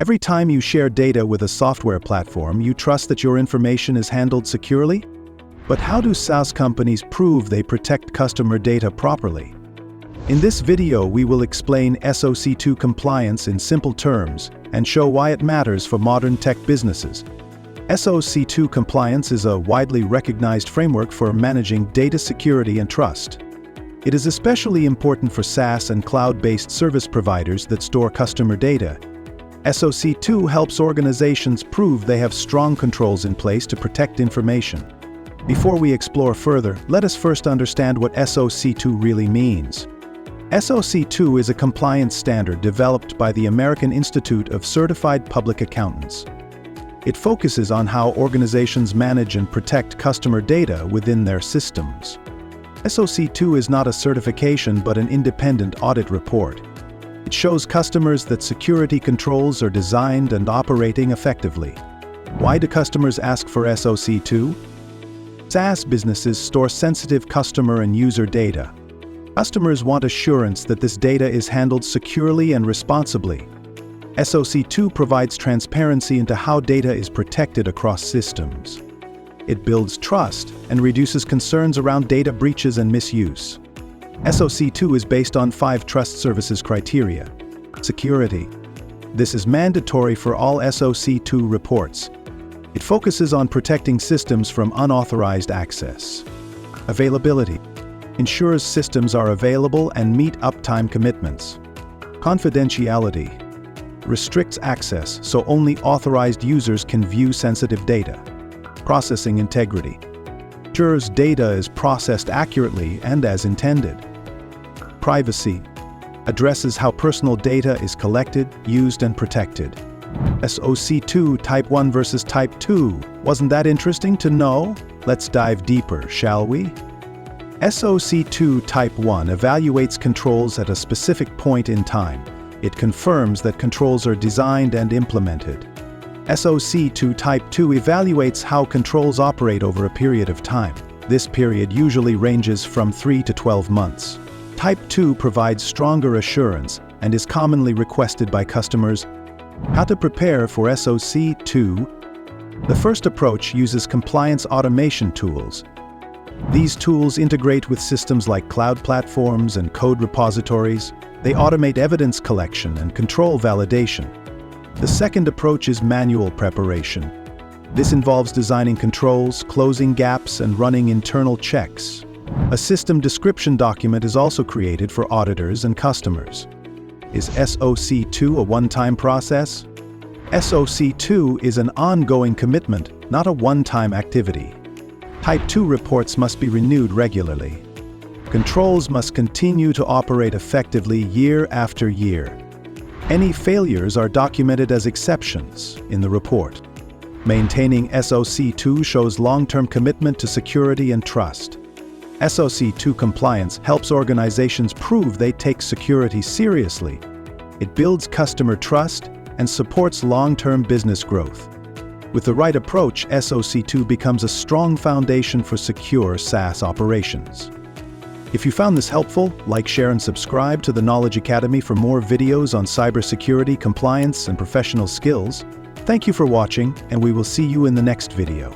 Every time you share data with a software platform, you trust that your information is handled securely? But how do SaaS companies prove they protect customer data properly? In this video, we will explain SOC 2 compliance in simple terms and show why it matters for modern tech businesses. SOC 2 compliance is a widely recognized framework for managing data security and trust. It is especially important for SaaS and cloud-based service providers that store customer data. SOC 2 helps organizations prove they have strong controls in place to protect information. Before we explore further, let us first understand what SOC 2 really means. SOC 2 is a compliance standard developed by the American Institute of Certified Public Accountants. It focuses on how organizations manage and protect customer data within their systems. SOC 2 is not a certification but an independent audit report. It shows customers that security controls are designed and operating effectively. Why do customers ask for SOC 2? SaaS businesses store sensitive customer and user data. Customers want assurance that this data is handled securely and responsibly. SOC 2 provides transparency into how data is protected across systems. It builds trust and reduces concerns around data breaches and misuse. SOC 2 is based on 5 trust services criteria. Security. This is mandatory for all SOC 2 reports. It focuses on protecting systems from unauthorized access. Availability. Ensures systems are available and meet uptime commitments. Confidentiality. Restricts access so only authorized users can view sensitive data. Processing integrity. Ensures data is processed accurately and as intended. Privacy. Addresses how personal data is collected, used, and protected. SOC 2 Type 1 versus Type 2. Wasn't that interesting to know? Let's dive deeper, shall we? SOC 2 Type 1 evaluates controls at a specific point in time. It confirms that controls are designed and implemented. SOC 2 Type 2 evaluates how controls operate over a period of time. This period usually ranges from 3 to 12 months. Type 2 provides stronger assurance and is commonly requested by customers. How to prepare for SOC 2? The first approach uses compliance automation tools. These tools integrate with systems like cloud platforms and code repositories. They automate evidence collection and control validation. The second approach is manual preparation. This involves designing controls, closing gaps, and running internal checks. A system description document is also created for auditors and customers. Is SOC 2 a one-time process? SOC 2 is an ongoing commitment, not a one-time activity. Type 2 reports must be renewed regularly. Controls must continue to operate effectively year after year. Any failures are documented as exceptions in the report. Maintaining SOC 2 shows long-term commitment to security and trust. SOC 2 compliance helps organizations prove they take security seriously. It builds customer trust and supports long-term business growth. With the right approach, SOC 2 becomes a strong foundation for secure SaaS operations. If you found this helpful, like, share, and subscribe to the Knowledge Academy for more videos on cybersecurity, compliance, and professional skills. Thank you for watching, and we will see you in the next video.